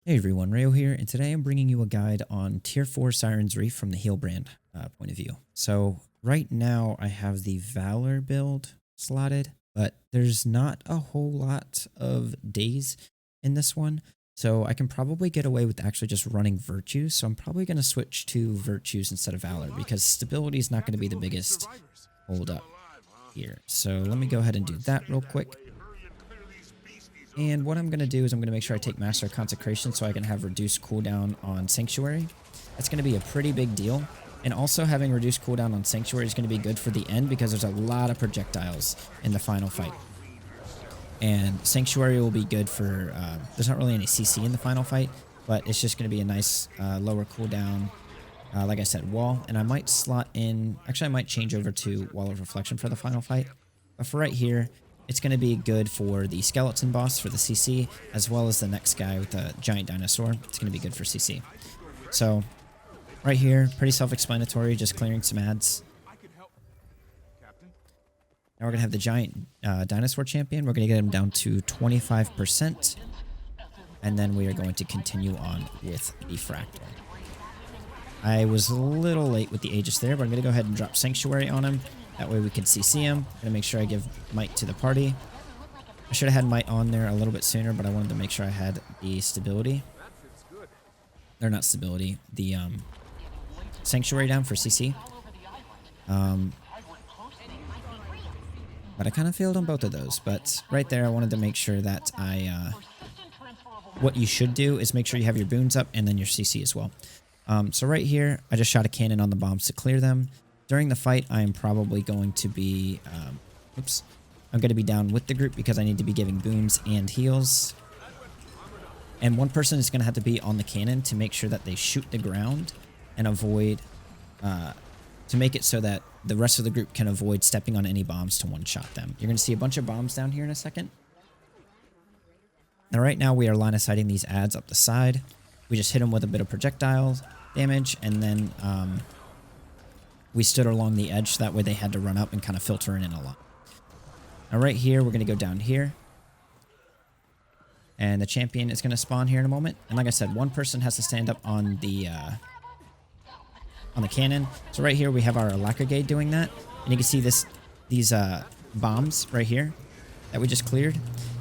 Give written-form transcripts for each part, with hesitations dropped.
Hey everyone, Rayo here, and today I'm bringing you a guide on Tier 4 Sirens Reef from the Healbrand point of view. So right now I have the Valor build slotted, but there's not a whole lot of days in this one, so I can probably get away with actually just running Virtues, so I'm probably going to switch to Virtues instead of Valor, because stability is not going to be the biggest hold up here. So let me go ahead and do that real quick. And what I'm going to do is I'm going to make sure I take Master of Consecration so I can have reduced cooldown on Sanctuary. That's going to be a pretty big deal. And also having reduced cooldown on Sanctuary is going to be good for the end because there's a lot of projectiles in the final fight. And Sanctuary will be good for, there's not really any CC in the final fight, but it's just going to be a nice lower cooldown, like I said, wall. And I might slot in, actually I might change over to Wall of Reflection for the final fight. But for right here, it's going to be good for the skeleton boss for the CC, as well as the next guy with the giant dinosaur. It's going to be good for CC. So, right here, pretty self-explanatory, just clearing some ads. Now we're going to have the giant dinosaur champion. We're going to get him down to 25%. And then we are going to continue on with the Fractal. I was a little late with the Aegis there, but I'm going to go ahead and drop Sanctuary on him. That way we can CC him. I'm gonna make sure I give Might to the party. I should have had Might on there a little bit sooner, but I wanted to make sure I had the stability. Or not stability, the Sanctuary down for CC. But I kind of failed on both of those. But right there, I wanted to make sure that what you should do is make sure you have your boons up and then your CC as well. So right here, I just shot a cannon on the bombs to clear them. During the fight, I am probably going to be, I'm going to be down with the group because I need to be giving boons and heals. And one person is going to have to be on the cannon to make sure that they shoot the ground and avoid, to make it so that the rest of the group can avoid stepping on any bombs to one-shot them. You're going to see a bunch of bombs down here in a second. Now right now we are line of sighting these ads up the side. We just hit them with a bit of projectile damage and then, we stood along the edge, so that way they had to run up and kind of filter in a lot. Now right here, we're going to go down here. And the champion is going to spawn here in a moment. And like I said, one person has to stand up on the cannon. So right here, we have our Alacragade doing that. And you can see these bombs right here that we just cleared.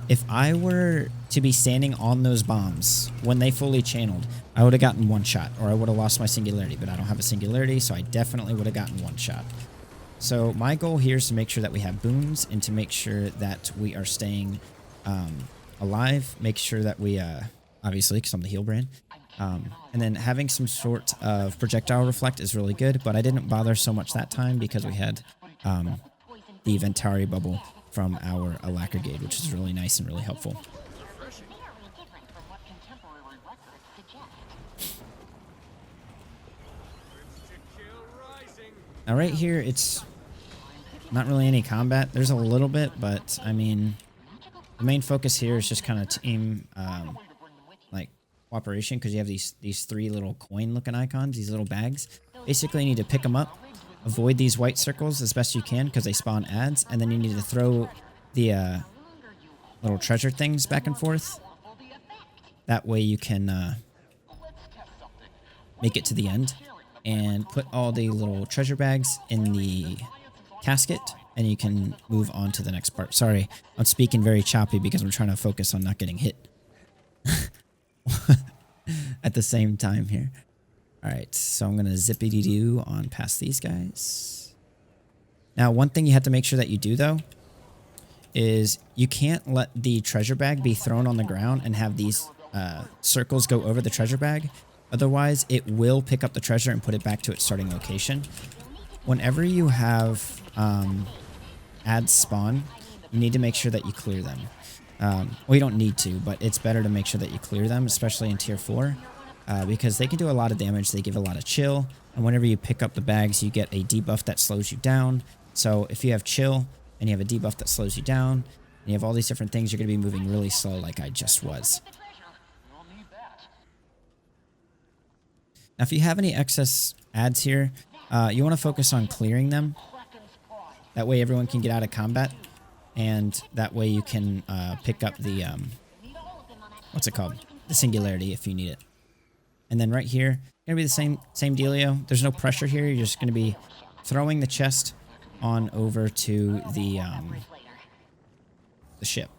If I were to be standing on those bombs when they fully channeled, I would have gotten one shot, or I would have lost my singularity, but I don't have a singularity, so I definitely would have gotten one shot. So my goal here is to make sure that we have boons and to make sure that we are staying alive, make sure that we, obviously, because I'm the Healbrand, and then having some sort of projectile reflect is really good, but I didn't bother so much that time because we had the Ventari bubble from our Alacragade, which is really nice and really helpful. Now right here, it's not really any combat. There's a little bit, but I mean, the main focus here is just kind of team, like cooperation, because you have these three little coin-looking icons, these little bags. Basically, you need to pick them up, avoid these white circles as best you can because they spawn ads, and then you need to throw the little treasure things back and forth. That way you can make it to the end and put all the little treasure bags in the casket, and you can move on to the next part. Sorry, I'm speaking very choppy because I'm trying to focus on not getting hit at the same time here. All right, so I'm going to zippity-doo on past these guys. Now, one thing you have to make sure that you do, though, is you can't let the treasure bag be thrown on the ground and have these circles go over the treasure bag. Otherwise, it will pick up the treasure and put it back to its starting location. Whenever you have ads spawn, you need to make sure that you clear them. Well, you don't need to, but it's better to make sure that you clear them, especially in Tier 4. Because they can do a lot of damage, they give a lot of chill, and whenever you pick up the bags, you get a debuff that slows you down. So if you have chill, and you have a debuff that slows you down, and you have all these different things, you're going to be moving really slow like I just was. Now if you have any excess ads here, you want to focus on clearing them. That way everyone can get out of combat, and that way you can pick up the, what's it called? the singularity if you need it. And then right here, gonna be the same dealio. There's no pressure here. You're just gonna be throwing the chest on over to the ship.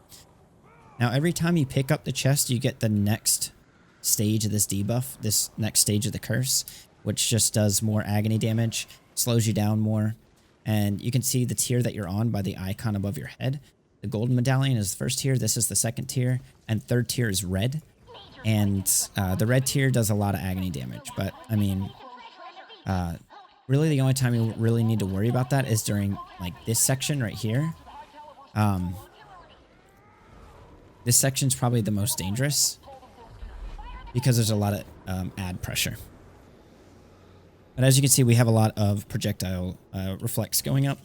Now, every time you pick up the chest, you get the next stage of this debuff, this next stage of the curse, which just does more agony damage, slows you down more. And you can see the tier that you're on by the icon above your head. The golden medallion is the first tier, this is the second tier, and third tier is red. And the red tier does a lot of agony damage, but I mean, really the only time you really need to worry about that is during like this section right here. This section's probably the most dangerous because there's a lot of ad pressure. But as you can see, we have a lot of projectile reflex going up,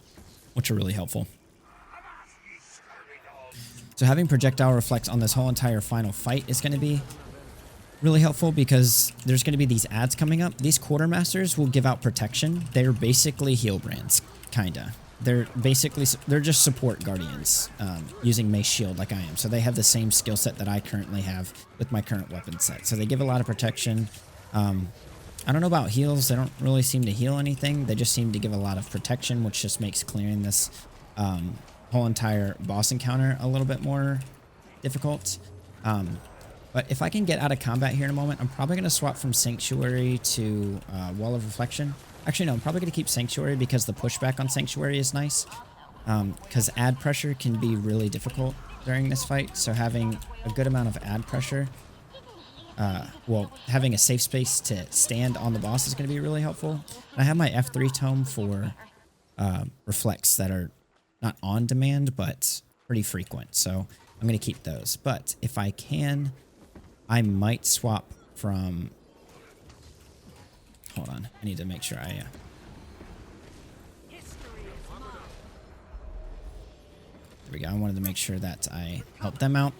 which are really helpful. So having projectile reflex on this whole entire final fight is going to be really helpful because there's going to be these ads coming up. These quartermasters will give out protection. They're basically Healbrands, kinda. They're just support guardians using mace shield like I am. So they have the same skill set that I currently have with my current weapon set. So they give a lot of protection. I don't know about heals. They don't really seem to heal anything. They just seem to give a lot of protection, which just makes clearing this whole entire boss encounter a little bit more difficult. But if I can get out of combat here in a moment, I'm probably going to swap from Sanctuary to Wall of Reflection. Actually, no, I'm probably going to keep Sanctuary because the pushback on Sanctuary is nice. Because ad pressure can be really difficult during this fight. So having a good amount of ad pressure, well, having a safe space to stand on the boss is going to be really helpful. And I have my F3 tome for reflects that are not on demand, but pretty frequent. So I'm going to keep those. But if I can, I might swap from... Hold on. I need to make sure I... There we go. I wanted to make sure that I help them out.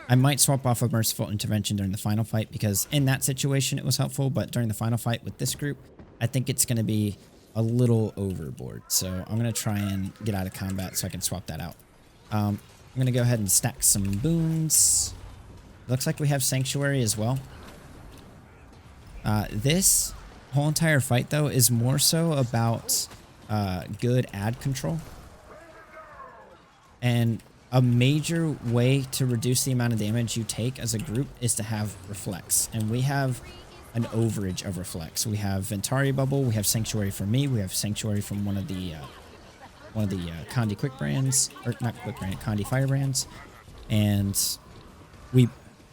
I might swap off of Merciful Intervention during the final fight because in that situation it was helpful, but during the final fight with this group, I think it's going to be a little overboard. So I'm going to try and get out of combat so I can swap that out. I'm going to go ahead and stack some boons. Looks like we have Sanctuary as well. This whole entire fight, though, is more so about good ad control. And a major way to reduce the amount of damage you take as a group is to have Reflex. And we have an overage of Reflex. We have Ventari Bubble, we have Sanctuary for me, we have Sanctuary from one of the Condi Quick brands, or not Quick brand, Condi Fire brands. And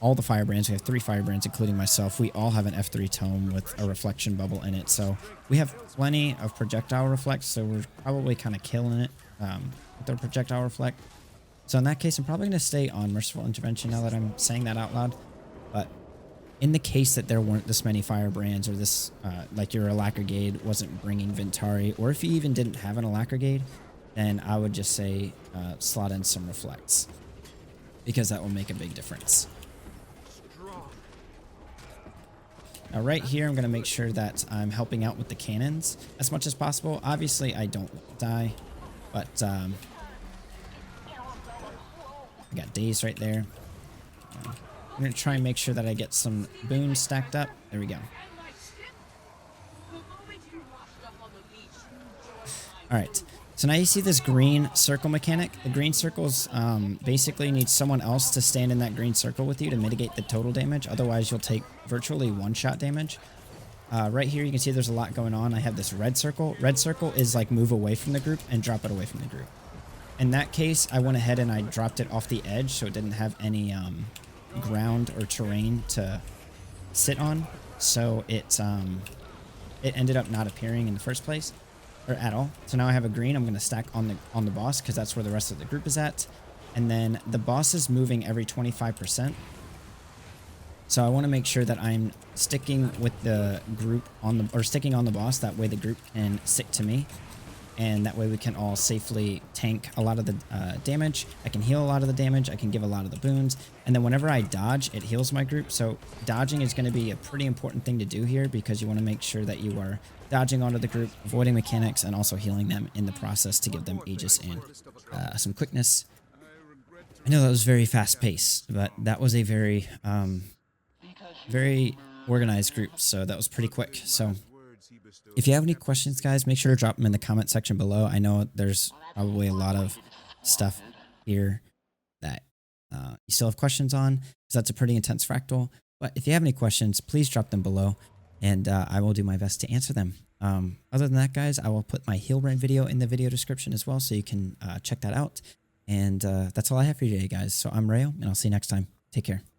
all the fire brands, we have 3 fire brands, including myself. We all have an F3 tome with a reflection bubble in it. So we have plenty of projectile reflex. So we're probably kind of killing it with our projectile reflect. So in that case, I'm probably going to stay on Merciful Intervention now that I'm saying that out loud. But in the case that there weren't this many fire brands, or this, like your Alacrigade wasn't bringing Ventari, or if you even didn't have an Alacrigade, then I would just say slot in some reflects, because that will make a big difference. Now right here, I'm going to make sure that I'm helping out with the cannons as much as possible. Obviously, I don't die, but I got Daze right there. I'm going to try and make sure that I get some boons stacked up. There we go. Alright, so now you see this green circle mechanic. The green circles basically need someone else to stand in that green circle with you to mitigate the total damage. Otherwise, you'll take virtually one-shot damage. Right here, you can see there's a lot going on. I have this red circle. Red circle is like move away from the group and drop it away from the group. In that case, I went ahead and I dropped it off the edge so it didn't have any ground or terrain to sit on. So it ended up not appearing in the first place, or at all. So now I have a green. I'm going to stack on the boss because that's where the rest of the group is at. And then the boss is moving every 25%. So I want to make sure that I'm sticking with the group sticking on the boss. That way the group can stick to me. And that way we can all safely tank a lot of the damage. I can heal a lot of the damage. I can give a lot of the boons. And then whenever I dodge, it heals my group. So dodging is going to be a pretty important thing to do here because you want to make sure that you are dodging onto the group, avoiding mechanics, and also healing them in the process to give them Aegis and some quickness. I know that was very fast paced, but that was a very very organized group, so that was pretty quick. So if you have any questions, guys, make sure to drop them in the comment section below. I know there's probably a lot of stuff here that you still have questions on, because that's a pretty intense fractal. But if you have any questions, please drop them below, and I will do my best to answer them. Other than that, guys, I will put my Healbrand video in the video description as well, so you can check that out. And that's all I have for you today, guys. So I'm Rayo, and I'll see you next time. Take care.